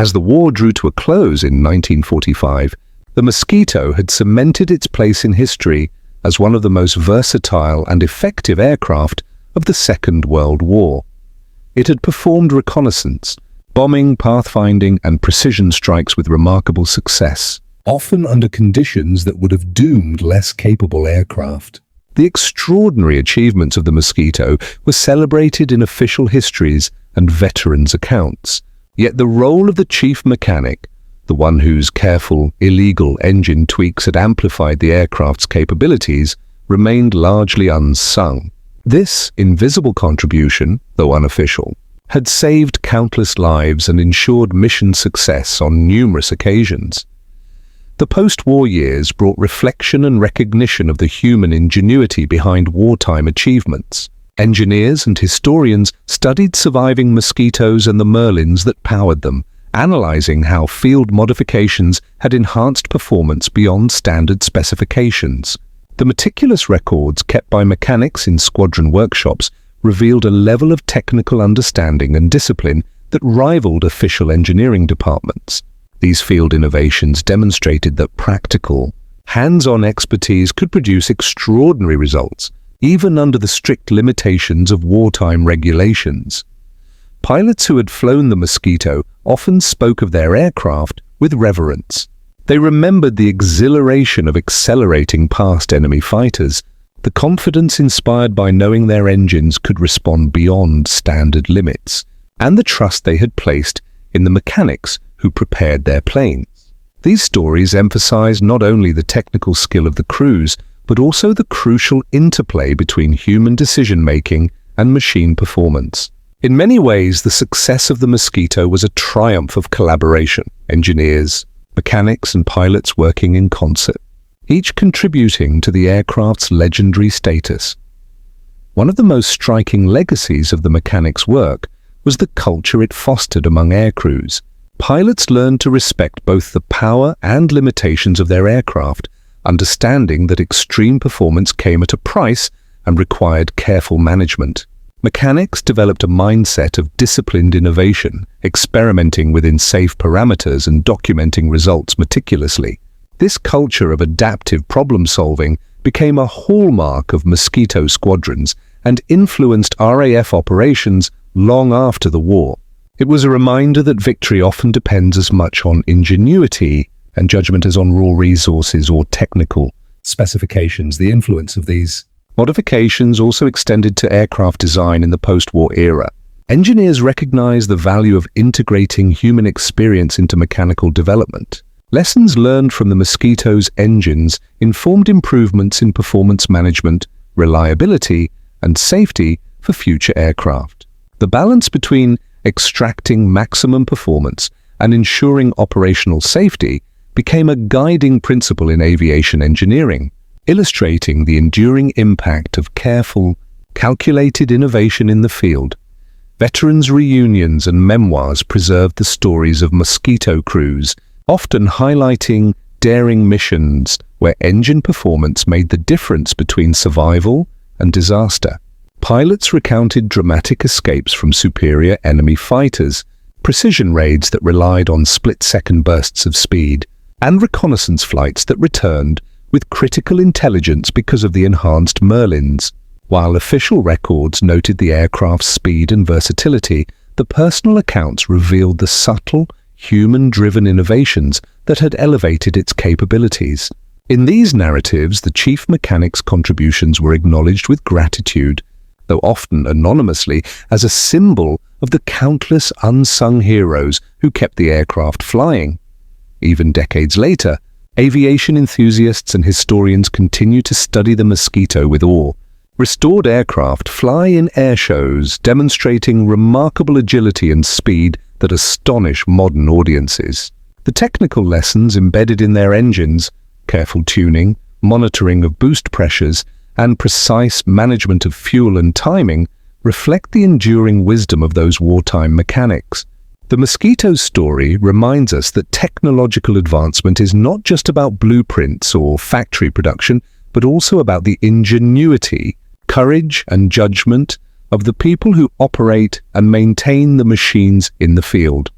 As the war drew to a close in 1945, the Mosquito had cemented its place in history as one of the most versatile and effective aircraft of the Second World War. It had performed reconnaissance, bombing, pathfinding, and precision strikes with remarkable success, often under conditions that would have doomed less capable aircraft. The extraordinary achievements of the Mosquito were celebrated in official histories and veterans' accounts, yet the role of the chief mechanic, the one whose careful, illegal engine tweaks had amplified the aircraft's capabilities, remained largely unsung. This invisible contribution, though unofficial, had saved countless lives and ensured mission success on numerous occasions. The post-war years brought reflection and recognition of the human ingenuity behind wartime achievements. Engineers and historians studied surviving Mosquitoes and the Merlins that powered them, analyzing how field modifications had enhanced performance beyond standard specifications. The meticulous records kept by mechanics in squadron workshops revealed a level of technical understanding and discipline that rivaled official engineering departments. These field innovations demonstrated that practical, hands-on expertise could produce extraordinary results, even under the strict limitations of wartime regulations. Pilots who had flown the Mosquito often spoke of their aircraft with reverence. They remembered the exhilaration of accelerating past enemy fighters, the confidence inspired by knowing their engines could respond beyond standard limits, and the trust they had placed in the mechanics who prepared their planes. These stories emphasized not only the technical skill of the crews, but also the crucial interplay between human decision-making and machine performance. In many ways, the success of the Mosquito was a triumph of collaboration, engineers, mechanics, and pilots working in concert, each contributing to the aircraft's legendary status. One of the most striking legacies of the mechanics' work was the culture it fostered among aircrews. Pilots learned to respect both the power and limitations of their aircraft, understanding that extreme performance came at a price and required careful management. Mechanics developed a mindset of disciplined innovation, experimenting within safe parameters and documenting results meticulously. This culture of adaptive problem-solving became a hallmark of Mosquito squadrons and influenced RAF operations long after the war. It was a reminder that victory often depends as much on ingenuity and judgment as on raw resources or technical specifications. The influence of these modifications also extended to aircraft design in the post-war era. Engineers recognized the value of integrating human experience into mechanical development. Lessons learned from the Mosquito's engines informed improvements in performance management, reliability, and safety for future aircraft. The balance between extracting maximum performance and ensuring operational safety became a guiding principle in aviation engineering, illustrating the enduring impact of careful, calculated innovation in the field. Veterans' reunions and memoirs preserved the stories of Mosquito crews, often highlighting daring missions where engine performance made the difference between survival and disaster. Pilots recounted dramatic escapes from superior enemy fighters, precision raids that relied on split-second bursts of speed, and reconnaissance flights that returned with critical intelligence because of the enhanced Merlins. While official records noted the aircraft's speed and versatility, the personal accounts revealed the subtle, human-driven innovations that had elevated its capabilities. In these narratives, the chief mechanic's contributions were acknowledged with gratitude, though often anonymously, as a symbol of the countless unsung heroes who kept the aircraft flying. Even decades later, aviation enthusiasts and historians continue to study the Mosquito with awe. Restored aircraft fly in air shows, demonstrating remarkable agility and speed that astonish modern audiences. The technical lessons embedded in their engines, careful tuning, monitoring of boost pressures, and precise management of fuel and timing, reflect the enduring wisdom of those wartime mechanics. The Mosquito's story reminds us that technological advancement is not just about blueprints or factory production, but also about the ingenuity, courage, and judgment of the people who operate and maintain the machines in the field.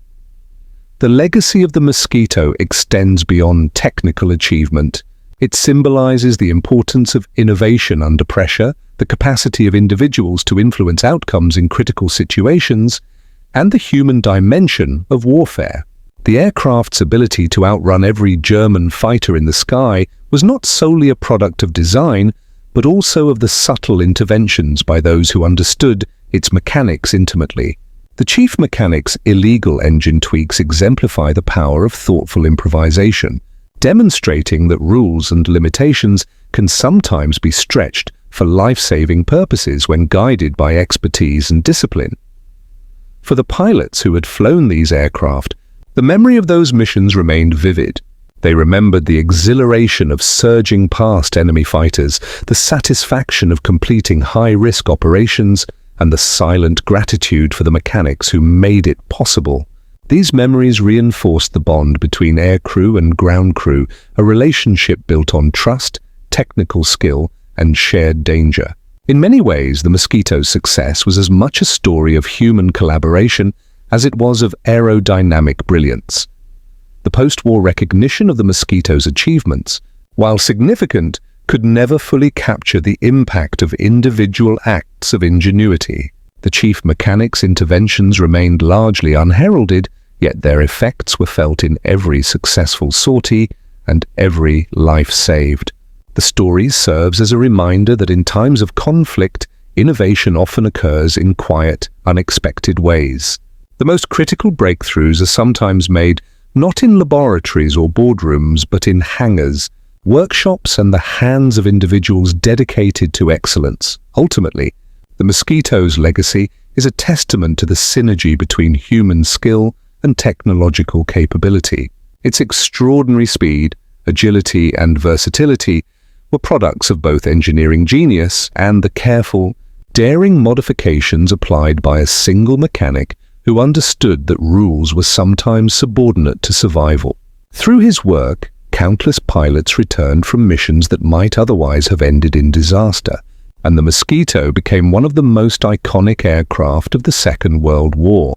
The legacy of the Mosquito extends beyond technical achievement. It symbolizes the importance of innovation under pressure, the capacity of individuals to influence outcomes in critical situations, and the human dimension of warfare. The aircraft's ability to outrun every German fighter in the sky was not solely a product of design, but also of the subtle interventions by those who understood its mechanics intimately. The chief mechanic's illegal engine tweaks exemplify the power of thoughtful improvisation, demonstrating that rules and limitations can sometimes be stretched for life-saving purposes when guided by expertise and discipline. For the pilots who had flown these aircraft, the memory of those missions remained vivid. They remembered the exhilaration of surging past enemy fighters, the satisfaction of completing high-risk operations, and the silent gratitude for the mechanics who made it possible. These memories reinforced the bond between aircrew and ground crew, a relationship built on trust, technical skill, and shared danger. In many ways, the Mosquito's success was as much a story of human collaboration as it was of aerodynamic brilliance. The post-war recognition of the Mosquito's achievements, while significant, could never fully capture the impact of individual acts of ingenuity. The chief mechanic's interventions remained largely unheralded, yet their effects were felt in every successful sortie and every life saved. The story serves as a reminder that in times of conflict, innovation often occurs in quiet, unexpected ways. The most critical breakthroughs are sometimes made not in laboratories or boardrooms, but in hangars, workshops, and the hands of individuals dedicated to excellence. Ultimately, the Mosquito's legacy is a testament to the synergy between human skill and technological capability. Its extraordinary speed, agility, and versatility were products of both engineering genius and the careful, daring modifications applied by a single mechanic who understood that rules were sometimes subordinate to survival. Through his work, countless pilots returned from missions that might otherwise have ended in disaster, and the Mosquito became one of the most iconic aircraft of the Second World War.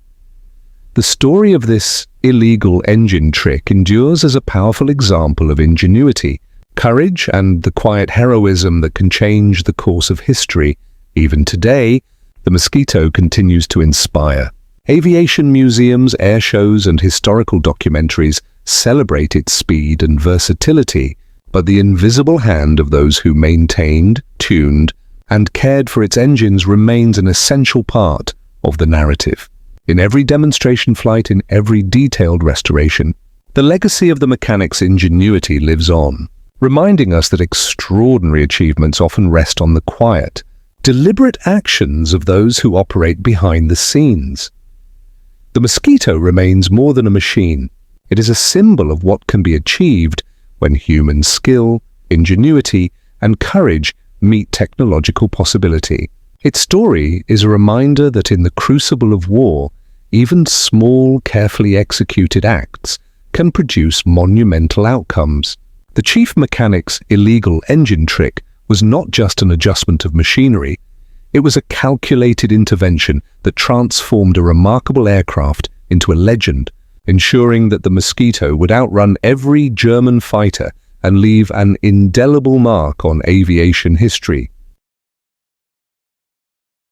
The story of this illegal engine trick endures as a powerful example of ingenuity, courage, and the quiet heroism that can change the course of history. Even today, the Mosquito continues to inspire. Aviation museums, air shows, and historical documentaries celebrate its speed and versatility, but the invisible hand of those who maintained, tuned, and cared for its engines remains an essential part of the narrative. In every demonstration flight, in every detailed restoration, the legacy of the mechanic's ingenuity lives on, reminding us that extraordinary achievements often rest on the quiet, deliberate actions of those who operate behind the scenes. The Mosquito remains more than a machine. It is a symbol of what can be achieved when human skill, ingenuity, and courage meet technological possibility. Its story is a reminder that in the crucible of war, even small, carefully executed acts can produce monumental outcomes. The chief mechanic's illegal engine trick was not just an adjustment of machinery. It was a calculated intervention that transformed a remarkable aircraft into a legend, ensuring that the Mosquito would outrun every German fighter and leave an indelible mark on aviation history.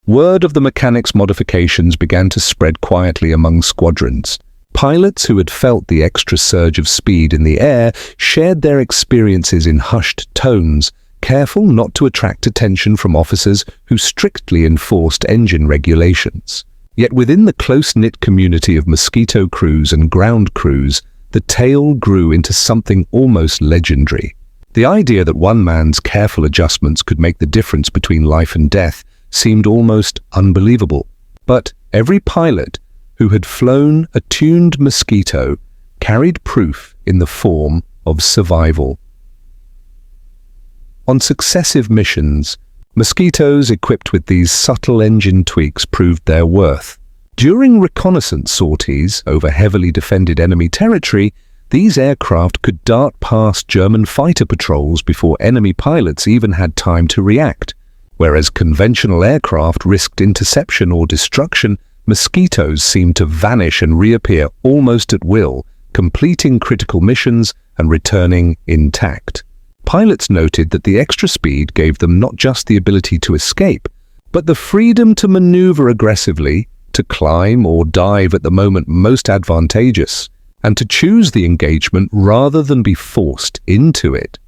Word of the mechanic's modifications began to spread quietly among squadrons. Pilots who had felt the extra surge of speed in the air shared their experiences in hushed tones, careful not to attract attention from officers who strictly enforced engine regulations. Yet within the close-knit community of Mosquito crews and ground crews, the tale grew into something almost legendary. The idea that one man's careful adjustments could make the difference between life and death seemed almost unbelievable. But every pilot who had flown a tuned Mosquito carried proof in the form of survival. On successive missions, Mosquitoes equipped with these subtle engine tweaks proved their worth. During reconnaissance sorties over heavily defended enemy territory, these aircraft could dart past German fighter patrols before enemy pilots even had time to react, whereas conventional aircraft risked interception or destruction Mosquitoes seemed to vanish and reappear almost at will, completing critical missions and returning intact. Pilots noted that the extra speed gave them not just the ability to escape, but the freedom to maneuver aggressively, to climb or dive at the moment most advantageous, and to choose the engagement rather than be forced into it.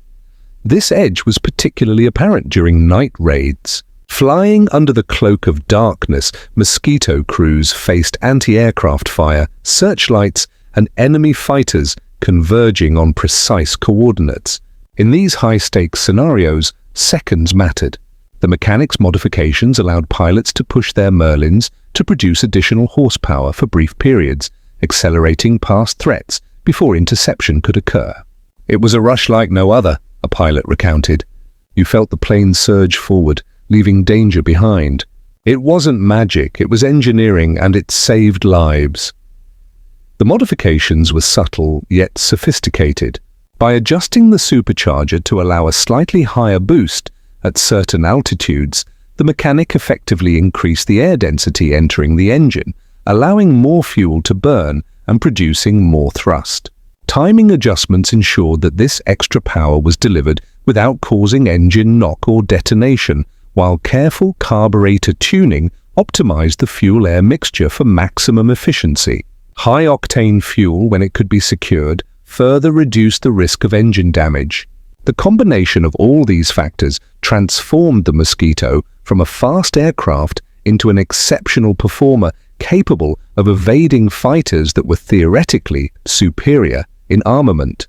This edge was particularly apparent during night raids. Flying under the cloak of darkness, Mosquito crews faced anti-aircraft fire, searchlights, and enemy fighters converging on precise coordinates. In these high-stakes scenarios, seconds mattered. The mechanics modifications allowed pilots to push their Merlins to produce additional horsepower for brief periods, accelerating past threats before interception could occur. "It was a rush like no other," a pilot recounted. "You felt the plane surge forward, leaving danger behind. It wasn't magic, it was engineering, and it saved lives." The modifications were subtle yet sophisticated. By adjusting the supercharger to allow a slightly higher boost at certain altitudes, the mechanic effectively increased the air density entering the engine, allowing more fuel to burn and producing more thrust. Timing adjustments ensured that this extra power was delivered without causing engine knock or detonation, while careful carburetor tuning optimized the fuel-air mixture for maximum efficiency. High-octane fuel, when it could be secured, further reduced the risk of engine damage. The combination of all these factors transformed the Mosquito from a fast aircraft into an exceptional performer capable of evading fighters that were theoretically superior in armament.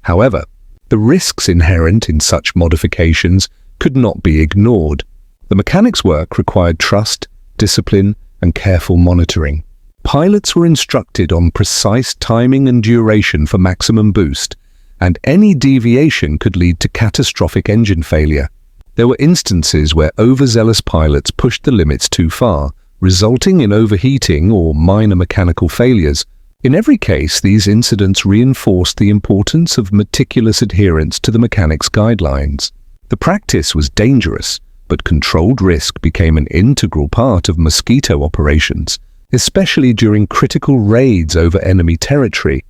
However, the risks inherent in such modifications could not be ignored. The mechanics' work required trust, discipline, and careful monitoring. Pilots were instructed on precise timing and duration for maximum boost, and any deviation could lead to catastrophic engine failure. There were instances where overzealous pilots pushed the limits too far, resulting in overheating or minor mechanical failures. In every case, these incidents reinforced the importance of meticulous adherence to the mechanics' guidelines. The practice was dangerous, but controlled risk became an integral part of Mosquito operations, especially during critical raids over enemy territory.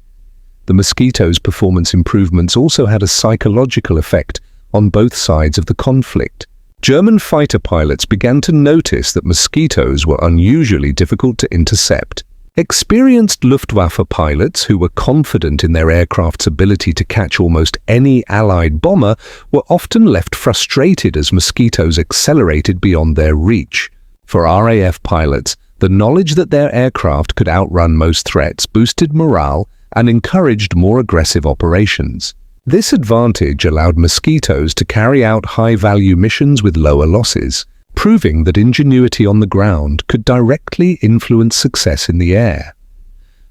The Mosquito's performance improvements also had a psychological effect on both sides of the conflict. German fighter pilots began to notice that Mosquitoes were unusually difficult to intercept. Experienced Luftwaffe pilots who were confident in their aircraft's ability to catch almost any Allied bomber were often left frustrated as Mosquitoes accelerated beyond their reach. For RAF pilots, the knowledge that their aircraft could outrun most threats boosted morale and encouraged more aggressive operations. This advantage allowed Mosquitoes to carry out high-value missions with lower losses, proving that ingenuity on the ground could directly influence success in the air.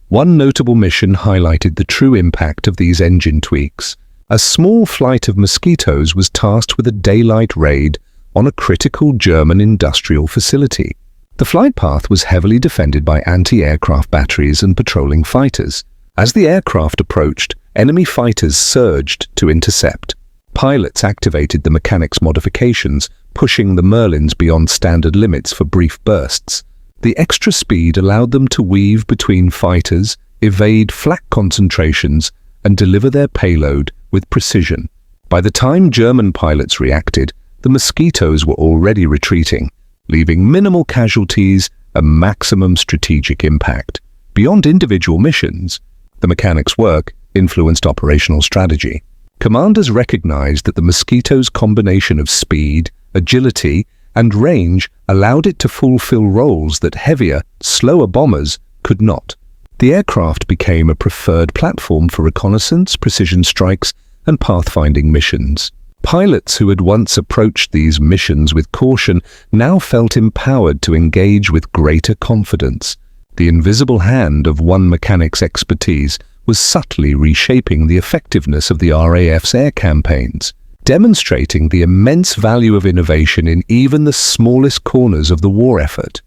One notable mission highlighted the true impact of these engine tweaks. A small flight of Mosquitoes was tasked with a daylight raid on a critical German industrial facility. The flight path was heavily defended by anti-aircraft batteries and patrolling fighters. As the aircraft approached, enemy fighters surged to intercept. Pilots activated the mechanics modifications, pushing the Merlins beyond standard limits for brief bursts. The extra speed allowed them to weave between fighters, evade flak concentrations, and deliver their payload with precision. By the time German pilots reacted, the Mosquitoes were already retreating, leaving minimal casualties and maximum strategic impact. Beyond individual missions, the mechanics' work influenced operational strategy. Commanders recognized that the Mosquito's combination of speed, agility, and range allowed it to fulfill roles that heavier, slower bombers could not. The aircraft became a preferred platform for reconnaissance, precision strikes, and pathfinding missions. Pilots who had once approached these missions with caution now felt empowered to engage with greater confidence. The invisible hand of one mechanic's expertise was subtly reshaping the effectiveness of the RAF's air campaigns, demonstrating the immense value of innovation in even the smallest corners of the war effort.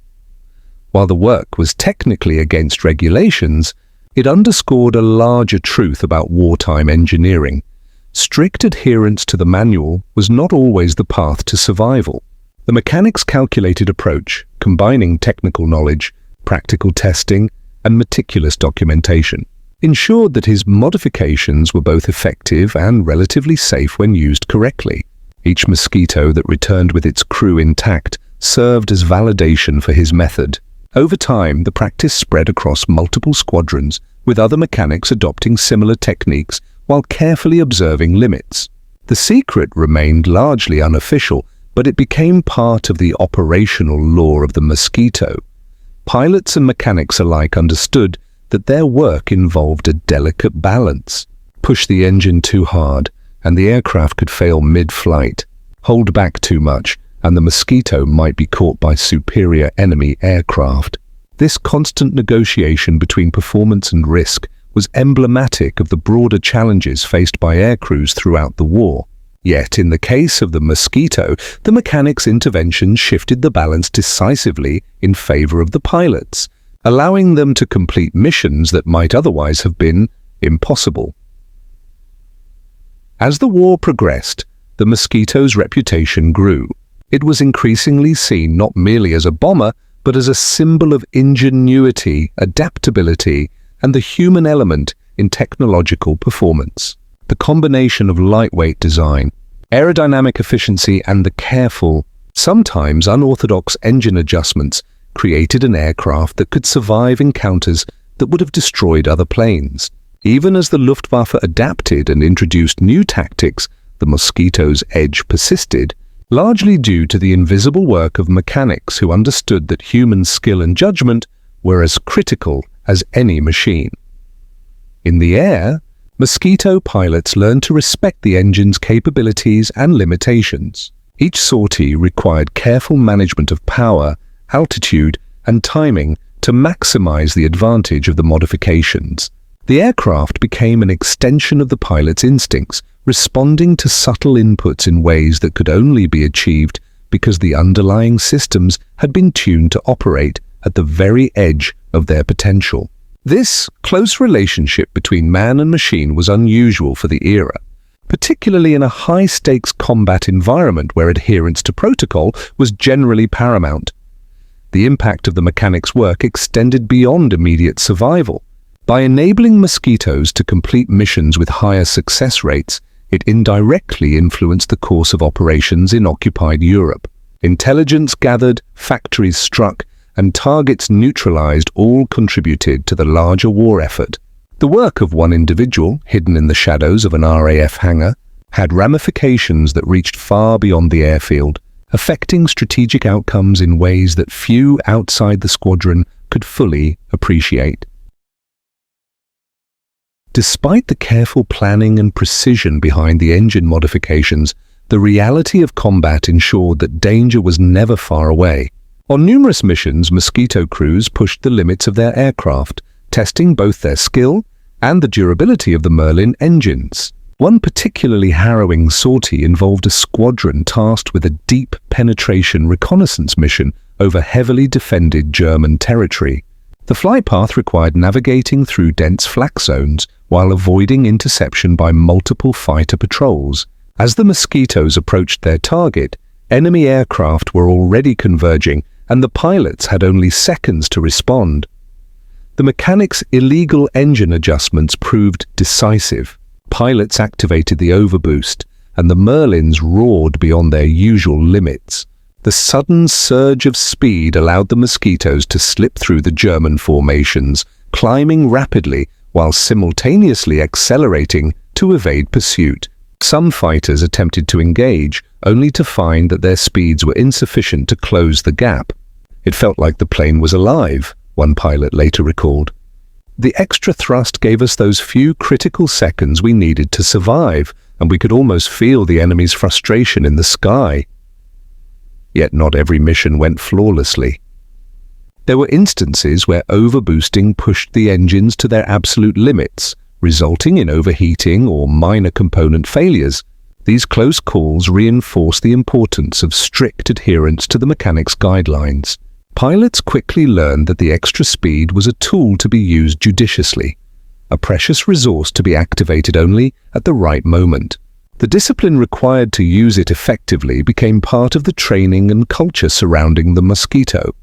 While the work was technically against regulations, it underscored a larger truth about wartime engineering. Strict adherence to the manual was not always the path to survival. The mechanics' calculated approach, combining technical knowledge, practical testing, and meticulous documentation, ensured that his modifications were both effective and relatively safe when used correctly. Each Mosquito that returned with its crew intact served as validation for his method. Over time, the practice spread across multiple squadrons, with other mechanics adopting similar techniques while carefully observing limits. The secret remained largely unofficial, but it became part of the operational lore of the Mosquito. Pilots and mechanics alike understood that their work involved a delicate balance. Push the engine too hard, and the aircraft could fail mid-flight. Hold back too much, and the Mosquito might be caught by superior enemy aircraft. This constant negotiation between performance and risk was emblematic of the broader challenges faced by aircrews throughout the war. Yet, in the case of the Mosquito, the mechanics' intervention shifted the balance decisively in favor of the pilots, allowing them to complete missions that might otherwise have been impossible. As the war progressed, the Mosquito's reputation grew. It was increasingly seen not merely as a bomber, but as a symbol of ingenuity, adaptability, and the human element in technological performance. The combination of lightweight design, aerodynamic efficiency, and the careful, sometimes unorthodox engine adjustments created an aircraft that could survive encounters that would have destroyed other planes. Even as the Luftwaffe adapted and introduced new tactics, the Mosquito's edge persisted, largely due to the invisible work of mechanics who understood that human skill and judgment were as critical as any machine. In the air, Mosquito pilots learned to respect the engine's capabilities and limitations. Each sortie required careful management of power, altitude, and timing to maximize the advantage of the modifications. The aircraft became an extension of the pilot's instincts, responding to subtle inputs in ways that could only be achieved because the underlying systems had been tuned to operate at the very edge of their potential. This close relationship between man and machine was unusual for the era, particularly in a high-stakes combat environment where adherence to protocol was generally paramount. The impact of the mechanics' work extended beyond immediate survival. By enabling Mosquitoes to complete missions with higher success rates, it indirectly influenced the course of operations in occupied Europe. Intelligence gathered, factories struck, and targets neutralized all contributed to the larger war effort. The work of one individual, hidden in the shadows of an RAF hangar, had ramifications that reached far beyond the airfield, affecting strategic outcomes in ways that few outside the squadron could fully appreciate. Despite the careful planning and precision behind the engine modifications, the reality of combat ensured that danger was never far away. On numerous missions, Mosquito crews pushed the limits of their aircraft, testing both their skill and the durability of the Merlin engines. One particularly harrowing sortie involved a squadron tasked with a deep penetration reconnaissance mission over heavily defended German territory. The flight path required navigating through dense flak zones while avoiding interception by multiple fighter patrols. As the Mosquitoes approached their target, enemy aircraft were already converging, and the pilots had only seconds to respond. The mechanics' illegal engine adjustments proved decisive. Pilots activated the overboost, and the Merlins roared beyond their usual limits. The sudden surge of speed allowed the Mosquitoes to slip through the German formations, climbing rapidly while simultaneously accelerating to evade pursuit. Some fighters attempted to engage, only to find that their speeds were insufficient to close the gap. It felt like the plane was alive, one pilot later recalled. The extra thrust gave us those few critical seconds we needed to survive, and we could almost feel the enemy's frustration in the sky. Yet not every mission went flawlessly. There were instances where overboosting pushed the engines to their absolute limits, resulting in overheating or minor component failures. These close calls reinforced the importance of strict adherence to the mechanics' guidelines. Pilots quickly learned that the extra speed was a tool to be used judiciously, a precious resource to be activated only at the right moment. The discipline required to use it effectively became part of the training and culture surrounding the Mosquito.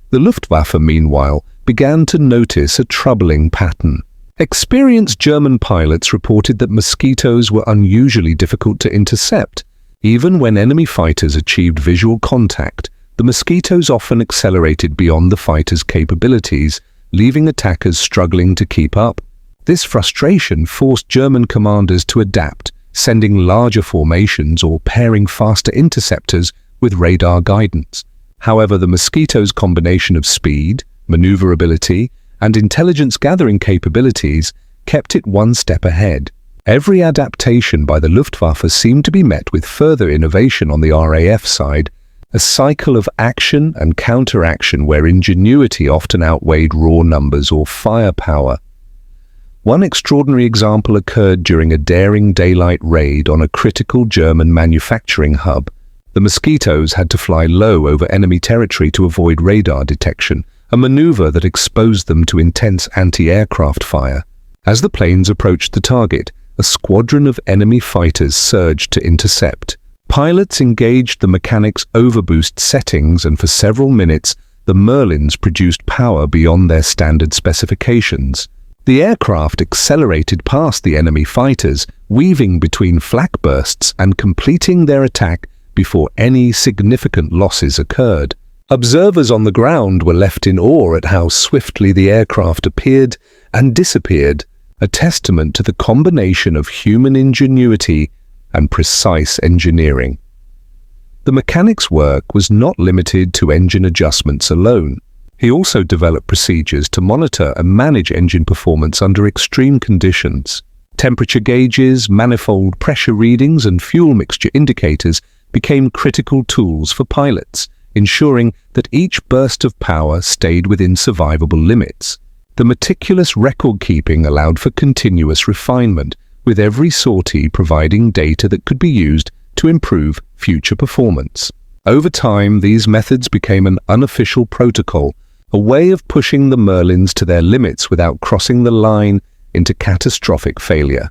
The Luftwaffe, meanwhile, began to notice a troubling pattern. Experienced German pilots reported that Mosquitoes were unusually difficult to intercept. Even when enemy fighters achieved visual contact, the Mosquitoes often accelerated beyond the fighters' capabilities, leaving attackers struggling to keep up. This frustration forced German commanders to adapt, sending larger formations or pairing faster interceptors with radar guidance. However, the Mosquito's combination of speed, maneuverability, and intelligence-gathering capabilities kept it one step ahead. Every adaptation by the Luftwaffe seemed to be met with further innovation on the RAF side, a cycle of action and counteraction where ingenuity often outweighed raw numbers or firepower. One extraordinary example occurred during a daring daylight raid on a critical German manufacturing hub. The Mosquitoes had to fly low over enemy territory to avoid radar detection, a maneuver that exposed them to intense anti-aircraft fire. As the planes approached the target, a squadron of enemy fighters surged to intercept. Pilots engaged the mechanics' overboost settings, and for several minutes, the Merlins produced power beyond their standard specifications. The aircraft accelerated past the enemy fighters, weaving between flak bursts and completing their attack before any significant losses occurred. Observers on the ground were left in awe at how swiftly the aircraft appeared and disappeared, a testament to the combination of human ingenuity and precise engineering. The mechanic's work was not limited to engine adjustments alone. He also developed procedures to monitor and manage engine performance under extreme conditions. Temperature gauges, manifold pressure readings, and fuel mixture indicators became critical tools for pilots, ensuring that each burst of power stayed within survivable limits. The meticulous record-keeping allowed for continuous refinement, with every sortie providing data that could be used to improve future performance. Over time, these methods became an unofficial protocol, a way of pushing the Merlins to their limits without crossing the line into catastrophic failure.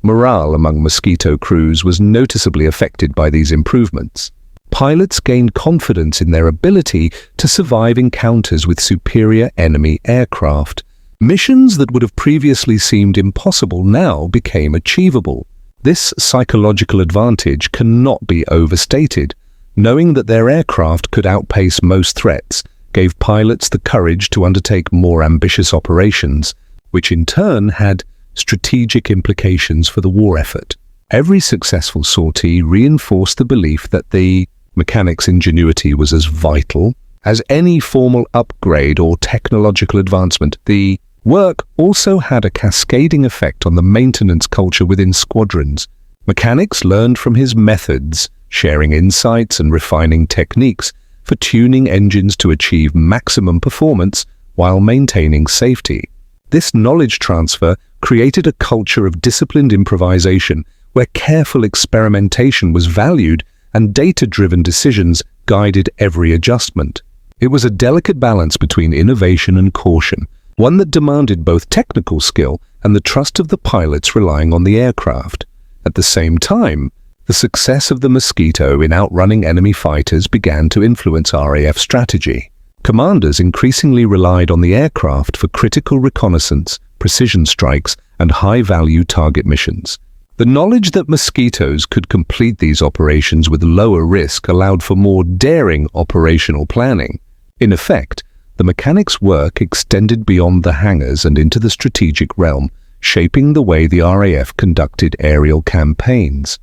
Morale among Mosquito crews was noticeably affected by these improvements. Pilots gained confidence in their ability to survive encounters with superior enemy aircraft. Missions that would have previously seemed impossible now became achievable. This psychological advantage cannot be overstated. Knowing that their aircraft could outpace most threats gave pilots the courage to undertake more ambitious operations, which in turn had strategic implications for the war effort. Every successful sortie reinforced the belief that the mechanic's ingenuity was as vital as any formal upgrade or technological advancement. The work also had a cascading effect on the maintenance culture within squadrons. Mechanics learned from his methods, sharing insights and refining techniques for tuning engines to achieve maximum performance while maintaining safety. This knowledge transfer created a culture of disciplined improvisation where careful experimentation was valued and data-driven decisions guided every adjustment. It was a delicate balance between innovation and caution, one that demanded both technical skill and the trust of the pilots relying on the aircraft. At the same time, the success of the Mosquito in outrunning enemy fighters began to influence RAF strategy. Commanders increasingly relied on the aircraft for critical reconnaissance, precision strikes, and high-value target missions. The knowledge that Mosquitoes could complete these operations with lower risk allowed for more daring operational planning. In effect, the mechanic's work extended beyond the hangars and into the strategic realm, shaping the way the RAF conducted aerial campaigns.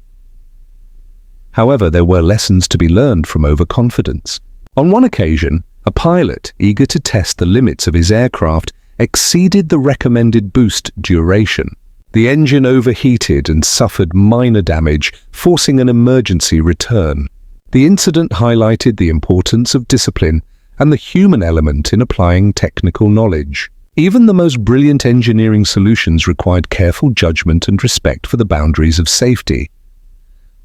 However, there were lessons to be learned from overconfidence. On one occasion, a pilot, eager to test the limits of his aircraft, exceeded the recommended boost duration. The engine overheated and suffered minor damage, forcing an emergency return. The incident highlighted the importance of discipline and the human element in applying technical knowledge. Even the most brilliant engineering solutions required careful judgment and respect for the boundaries of safety.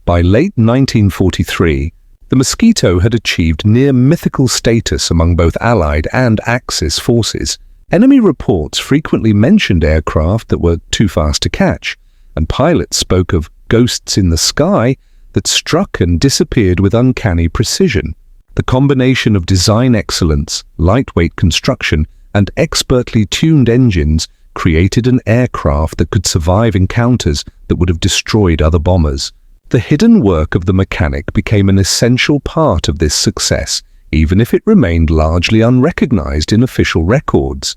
By late 1943, the Mosquito had achieved near mythical status among both Allied and Axis forces. Enemy reports frequently mentioned aircraft that were too fast to catch, and pilots spoke of ghosts in the sky that struck and disappeared with uncanny precision. The combination of design excellence, lightweight construction, and expertly tuned engines created an aircraft that could survive encounters that would have destroyed other bombers. The hidden work of the mechanic became an essential part of this success, even if it remained largely unrecognized in official records.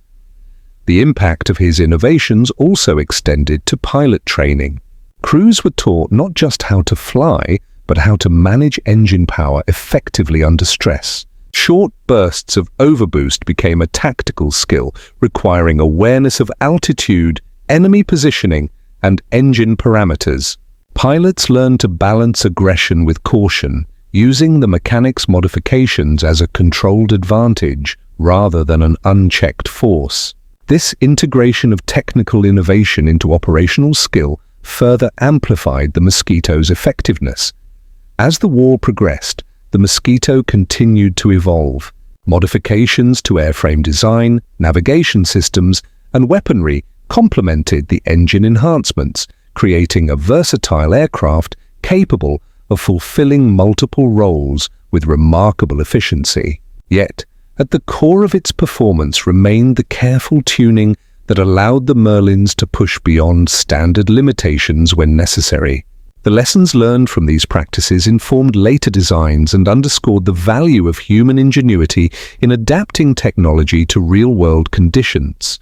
The impact of his innovations also extended to pilot training. Crews were taught not just how to fly, but how to manage engine power effectively under stress. Short bursts of overboost became a tactical skill, requiring awareness of altitude, enemy positioning, and engine parameters. Pilots learned to balance aggression with caution, using the mechanic's modifications as a controlled advantage rather than an unchecked force. This integration of technical innovation into operational skill further amplified the Mosquito's effectiveness. As the war progressed, the Mosquito continued to evolve. Modifications to airframe design, navigation systems, and weaponry complemented the engine enhancements, creating a versatile aircraft capable of fulfilling multiple roles with remarkable efficiency. Yet, at the core of its performance remained the careful tuning that allowed the Merlins to push beyond standard limitations when necessary. The lessons learned from these practices informed later designs and underscored the value of human ingenuity in adapting technology to real-world conditions.